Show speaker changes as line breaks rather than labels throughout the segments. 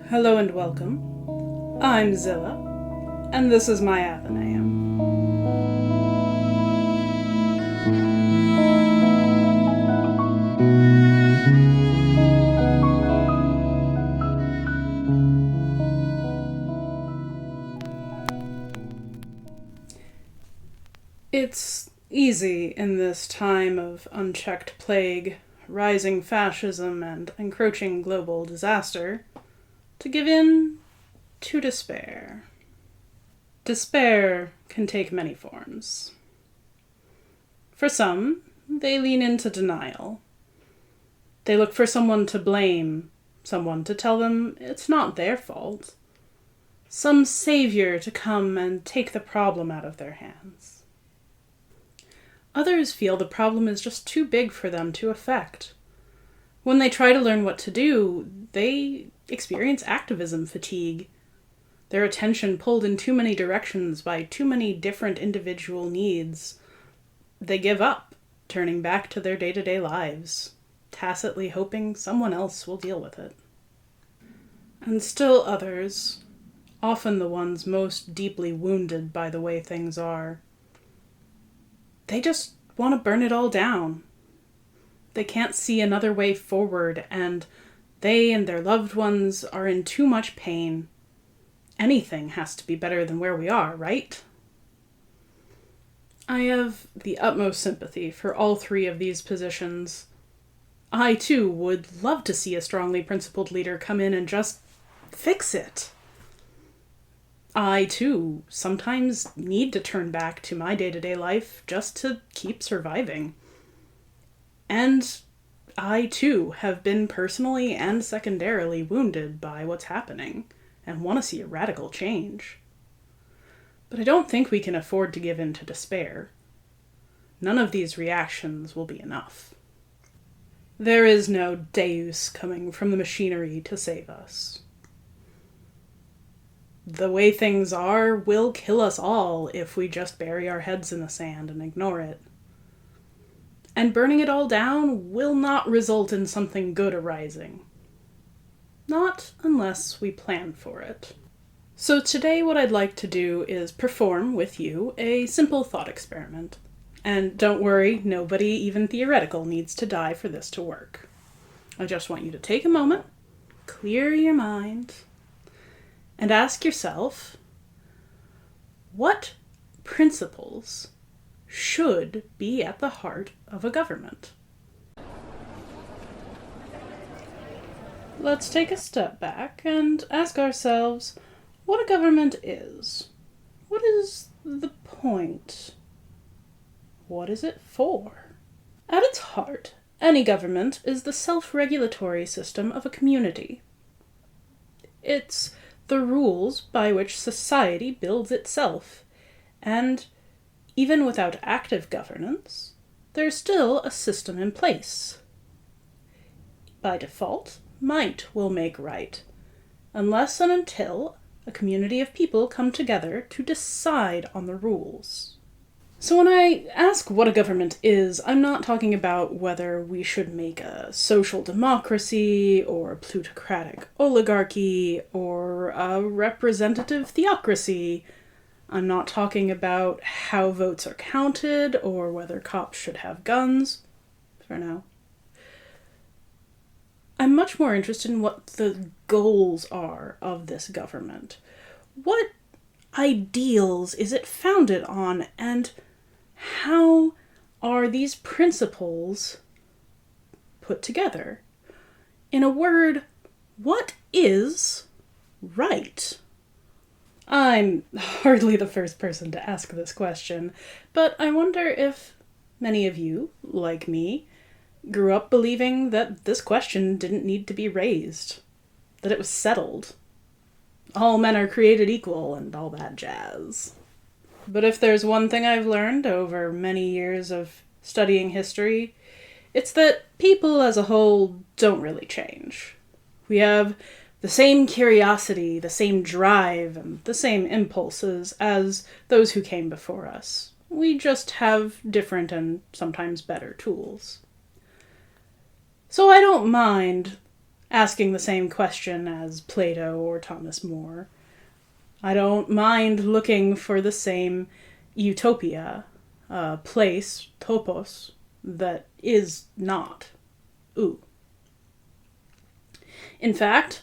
Hello and welcome. I'm Zilla, and this is my Athenaeum. It's easy in this time of unchecked plague, rising fascism, and encroaching global disaster to give in to despair. Despair can take many forms. For some, they lean into denial. They look for someone to blame, someone to tell them it's not their fault, some savior to come and take the problem out of their hands. Others feel the problem is just too big for them to affect. When they try to learn what to do, they experience activism fatigue. Their attention pulled in too many directions by too many different individual needs. They give up, turning back to their day-to-day lives, tacitly hoping someone else will deal with it. And still others, often the ones most deeply wounded by the way things are, they just want to burn it all down. They can't see another way forward, and they and their loved ones are in too much pain. Anything has to be better than where we are, right? I have the utmost sympathy for all three of these positions. I, too, would love to see a strongly principled leader come in and just fix it. I, too, sometimes need to turn back to my day-to-day life just to keep surviving. And I, too, have been personally and secondarily wounded by what's happening and want to see a radical change. But I don't think we can afford to give in to despair. None of these reactions will be enough. There is no Deus coming from the machinery to save us. The way things are will kill us all if we just bury our heads in the sand and ignore it. And burning it all down will not result in something good arising. Not unless we plan for it. So today what I'd like to do is perform with you a simple thought experiment. And don't worry, nobody, even theoretical, needs to die for this to work. I just want you to take a moment, clear your mind, and ask yourself, what principles should be at the heart of a government? Let's take a step back and ask ourselves what a government is. What is the point? What is it for? At its heart, any government is the self-regulatory system of a community. It's the rules by which society builds itself, and even without active governance, there's still a system in place. By default, might will make right, unless and until a community of people come together to decide on the rules. So when I ask what a government is, I'm not talking about whether we should make a social democracy, or a plutocratic oligarchy, or a representative theocracy. I'm not talking about how votes are counted, or whether cops should have guns, for now. I'm much more interested in what the goals are of this government. What ideals is it founded on, and how are these principles put together? In a word, what is right? I'm hardly the first person to ask this question, but I wonder if many of you, like me, grew up believing that this question didn't need to be raised, that it was settled. All men are created equal and all that jazz. But if there's one thing I've learned over many years of studying history, it's that people as a whole don't really change. We have the same curiosity, the same drive, and the same impulses as those who came before us. We just have different and sometimes better tools. So I don't mind asking the same question as Plato or Thomas More. I don't mind looking for the same utopia, place, topos, that is not ou. In fact,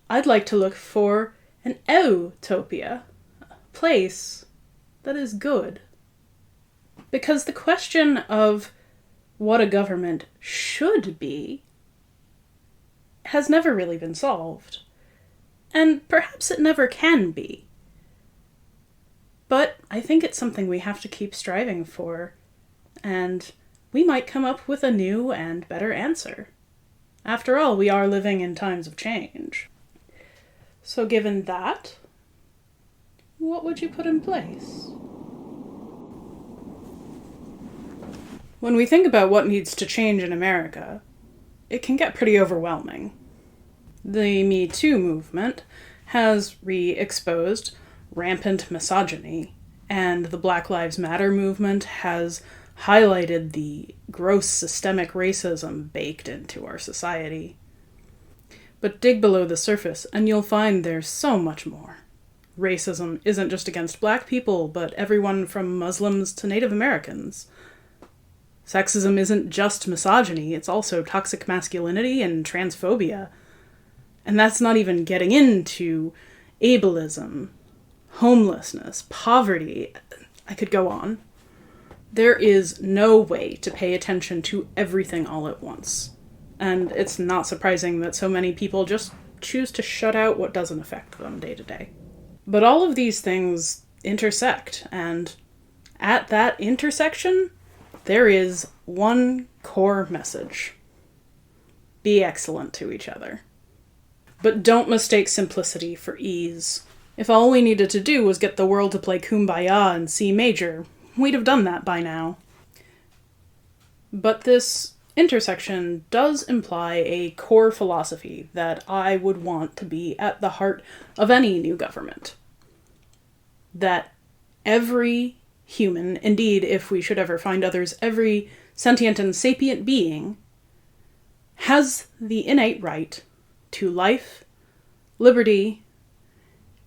I'd like to look for an eutopia, a place that is good. Because the question of what a government should be has never really been solved. And perhaps it never can be. But I think it's something we have to keep striving for, and we might come up with a new and better answer. After all, we are living in times of change. So given that, what would you put in place? When we think about what needs to change in America, it can get pretty overwhelming. The Me Too movement has re-exposed rampant misogyny, and the Black Lives Matter movement has highlighted the gross systemic racism baked into our society. But dig below the surface and you'll find there's so much more. Racism isn't just against black people, but everyone from Muslims to Native Americans. Sexism isn't just misogyny, it's also toxic masculinity and transphobia. And that's not even getting into ableism, homelessness, poverty. I could go on. There is no way to pay attention to everything all at once. And it's not surprising that so many people just choose to shut out what doesn't affect them day to day. But all of these things intersect, and at that intersection, there is one core message. Be excellent to each other. But don't mistake simplicity for ease. If all we needed to do was get the world to play Kumbaya in C major, we'd have done that by now. But this intersection does imply a core philosophy that I would want to be at the heart of any new government. That every human, indeed, if we should ever find others, every sentient and sapient being, has the innate right to life, liberty,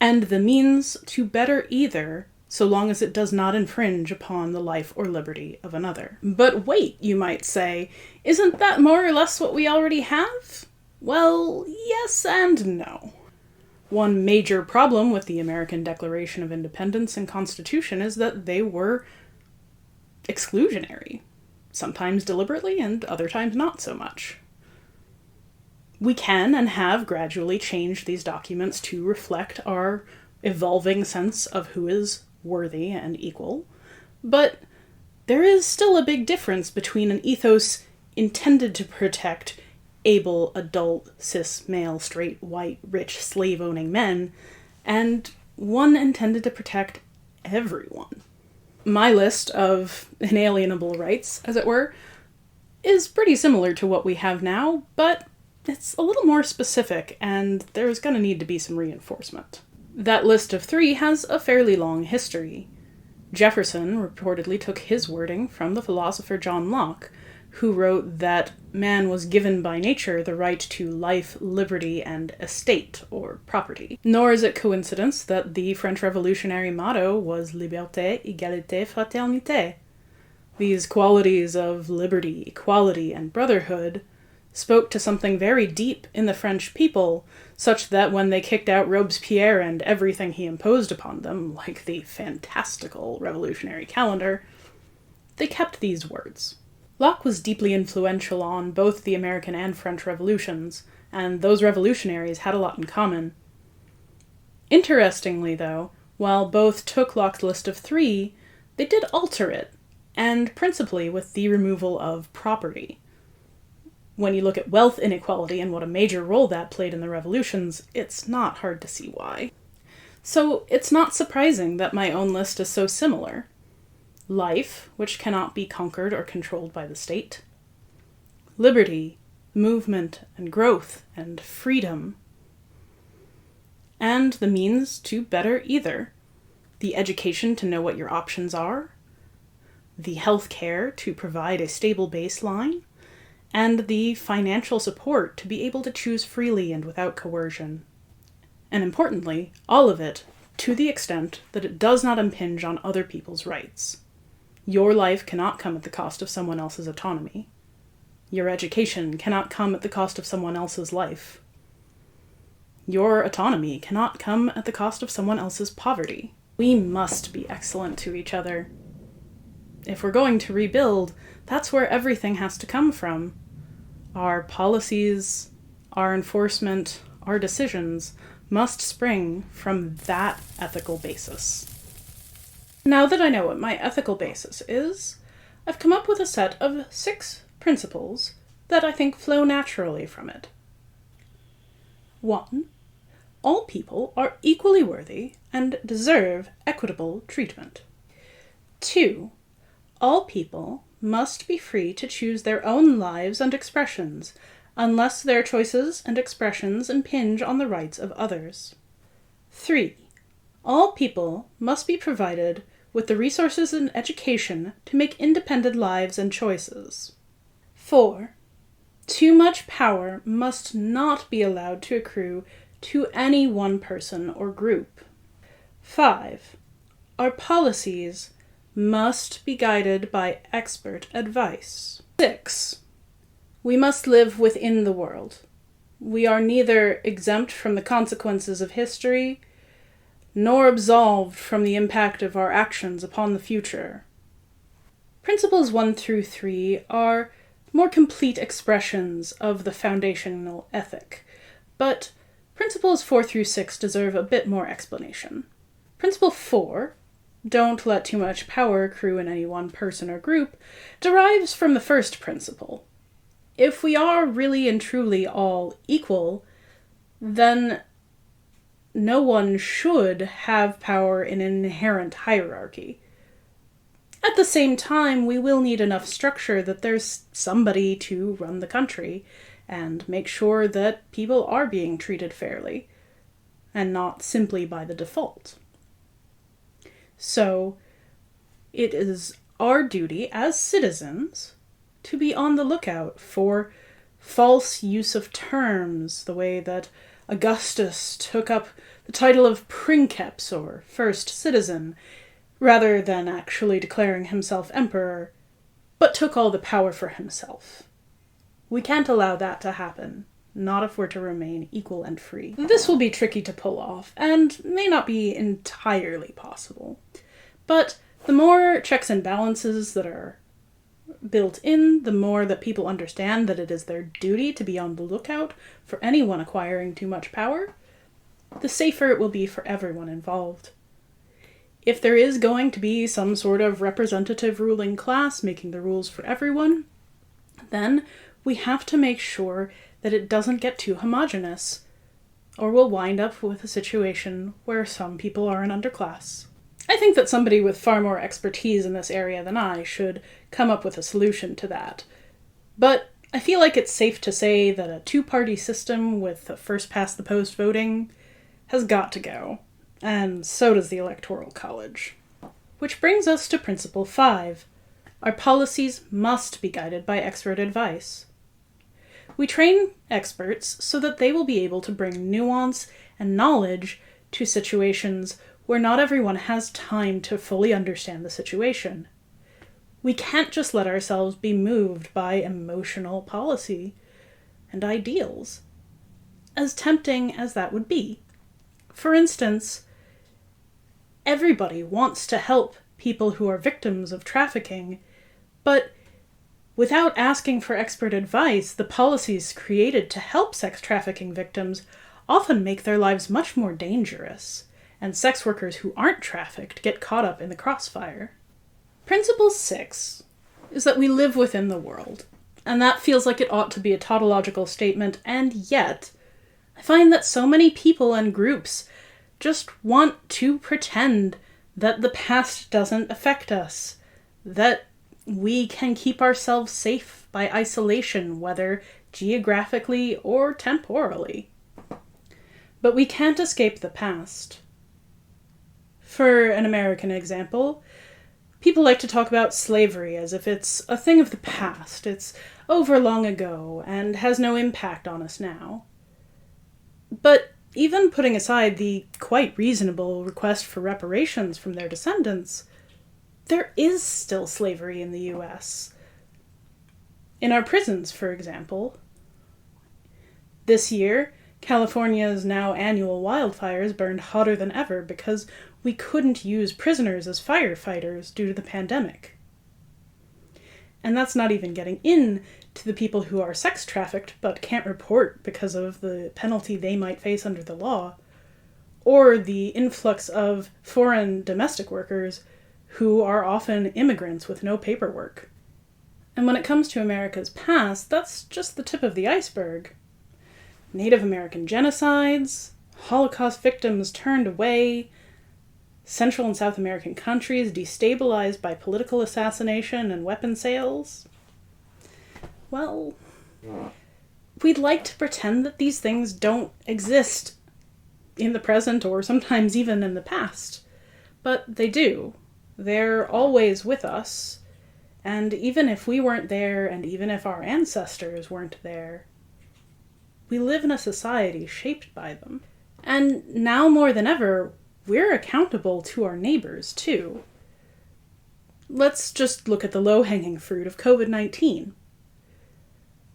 and the means to better either, so long as it does not infringe upon the life or liberty of another. But wait, you might say, isn't that more or less what we already have? Well, yes and no. One major problem with the American Declaration of Independence and Constitution is that they were exclusionary, sometimes deliberately and other times not so much. We can and have gradually changed these documents to reflect our evolving sense of who is worthy and equal, but there is still a big difference between an ethos intended to protect able, adult, cis, male, straight, white, rich, slave-owning men, and one intended to protect everyone. My list of inalienable rights, as it were, is pretty similar to what we have now, but it's a little more specific, and there's going to need to be some reinforcement. That list of 3 has a fairly long history. Jefferson reportedly took his wording from the philosopher John Locke, who wrote that man was given by nature the right to life, liberty, and estate, or property. Nor is it coincidence that the French Revolutionary motto was liberté, égalité, fraternité. These qualities of liberty, equality, and brotherhood spoke to something very deep in the French people, such that when they kicked out Robespierre and everything he imposed upon them, like the fantastical revolutionary calendar, they kept these words. Locke was deeply influential on both the American and French revolutions, and those revolutionaries had a lot in common. Interestingly, though, while both took Locke's list of 3, they did alter it, and principally with the removal of property. When you look at wealth inequality and what a major role that played in the revolutions, it's not hard to see why. So it's not surprising that my own list is so similar. Life, which cannot be conquered or controlled by the state. Liberty, movement and growth and freedom. And the means to better either. The education to know what your options are. The health care to provide a stable baseline. and the financial support to be able to choose freely and without coercion. And importantly, all of it to the extent that it does not impinge on other people's rights. Your life cannot come at the cost of someone else's autonomy. Your education cannot come at the cost of someone else's life. Your autonomy cannot come at the cost of someone else's poverty. We must be excellent to each other. If we're going to rebuild, that's where everything has to come from. Our policies, our enforcement, our decisions must spring from that ethical basis. Now that I know what my ethical basis is, I've come up with a set of 6 principles that I think flow naturally from it. 1. All people are equally worthy and deserve equitable treatment. 2. All people must be free to choose their own lives and expressions, unless their choices and expressions impinge on the rights of others. 3. All people must be provided with the resources and education to make independent lives and choices. 4. Too much power must not be allowed to accrue to any one person or group. 5. Our policies must be guided by expert advice. 6. We must live within the world. We are neither exempt from the consequences of history, nor absolved from the impact of our actions upon the future. Principles 1 through 3 are more complete expressions of the foundational ethic, but principles 4 through 6 deserve a bit more explanation. Principle 4, don't let too much power accrue in any one person or group, derives from the first principle. If we are really and truly all equal, then no one should have power in an inherent hierarchy. At the same time, we will need enough structure that there's somebody to run the country and make sure that people are being treated fairly, and not simply by the default. So, it is our duty as citizens to be on the lookout for false use of terms, the way that Augustus took up the title of princeps, or first citizen, rather than actually declaring himself emperor, but took all the power for himself. We can't allow that to happen, not if we're to remain equal and free. This will be tricky to pull off, and may not be entirely possible. But the more checks and balances that are built in, the more that people understand that it is their duty to be on the lookout for anyone acquiring too much power, the safer it will be for everyone involved. If there is going to be some sort of representative ruling class making the rules for everyone, then we have to make sure that it doesn't get too homogeneous, or we'll wind up with a situation where some people are an underclass. I think that somebody with far more expertise in this area than I should come up with a solution to that. But I feel like it's safe to say that a 2-party system with a first-past-the-post voting has got to go, and so does the Electoral College. Which brings us to Principle 5. Our policies must be guided by expert advice. We train experts so that they will be able to bring nuance and knowledge to situations where not everyone has time to fully understand the situation. We can't just let ourselves be moved by emotional policy and ideals, as tempting as that would be. For instance, everybody wants to help people who are victims of trafficking, but without asking for expert advice, the policies created to help sex trafficking victims often make their lives much more dangerous, and sex workers who aren't trafficked get caught up in the crossfire. Principle 6 is that we live within the world, and that feels like it ought to be a tautological statement, and yet I find that so many people and groups just want to pretend that the past doesn't affect us, that we can keep ourselves safe by isolation, whether geographically or temporally. But we can't escape the past. For an American example, People like to talk about slavery as if it's a thing of the past, it's over long ago, and has no impact on us now. But even putting aside the quite reasonable request for reparations from their descendants, there is still slavery in the US. In our prisons, for example. This year, California's now annual wildfires burned hotter than ever because we couldn't use prisoners as firefighters due to the pandemic. And that's not even getting in to the people who are sex trafficked but can't report because of the penalty they might face under the law, or the influx of foreign domestic workers who are often immigrants with no paperwork. And when it comes to America's past, that's just the tip of the iceberg. Native American genocides, Holocaust victims turned away, Central and South American countries destabilized by political assassination and weapon sales. Well, we'd like to pretend that these things don't exist in the present or sometimes even in the past. But they do. They're always with us. And even if we weren't there, and even if our ancestors weren't there, we live in a society shaped by them. And now more than ever, we're accountable to our neighbors, too. Let's just look at the low-hanging fruit of COVID-19.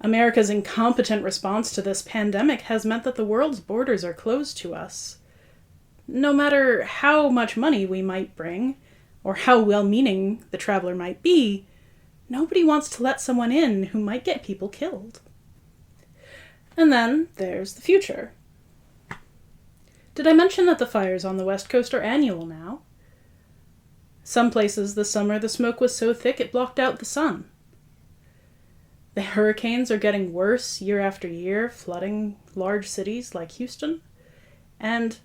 America's incompetent response to this pandemic has meant that the world's borders are closed to us. No matter how much money we might bring, or how well-meaning the traveler might be, nobody wants to let someone in who might get people killed. And then there's the future. Did I mention that the fires on the West Coast are annual now? Some places this summer the smoke was so thick it blocked out the sun. The hurricanes are getting worse year after year, flooding large cities like Houston. And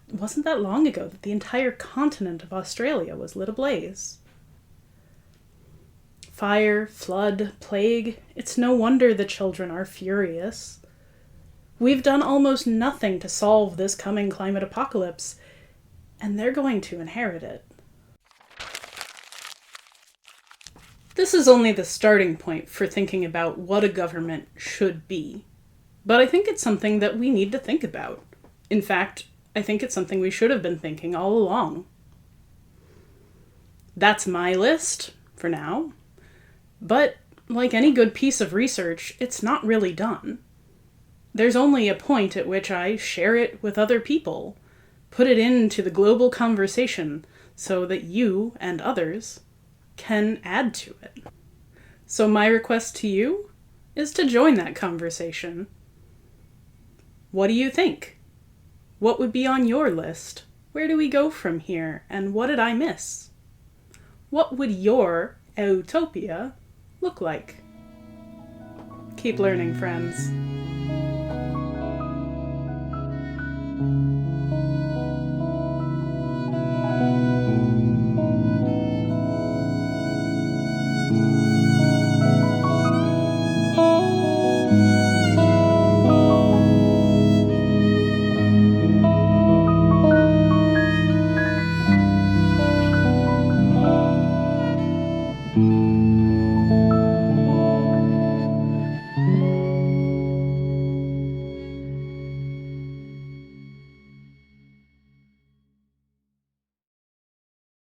it wasn't that long ago that the entire continent of Australia was lit ablaze. Fire, flood, plague, it's no wonder the children are furious. We've done almost nothing to solve this coming climate apocalypse, and they're going to inherit it. This is only the starting point for thinking about what a government should be. But I think it's something that we need to think about. In fact, I think it's something we should have been thinking all along. That's my list, for now. But, like any good piece of research, it's not really done. There's only a point at which I share it with other people, put it into the global conversation so that you and others can add to it. So my request to you is to join that conversation. What do you think? What would be on your list? Where do we go from here? And what did I miss? What would your Eutopia look like? Keep learning, friends.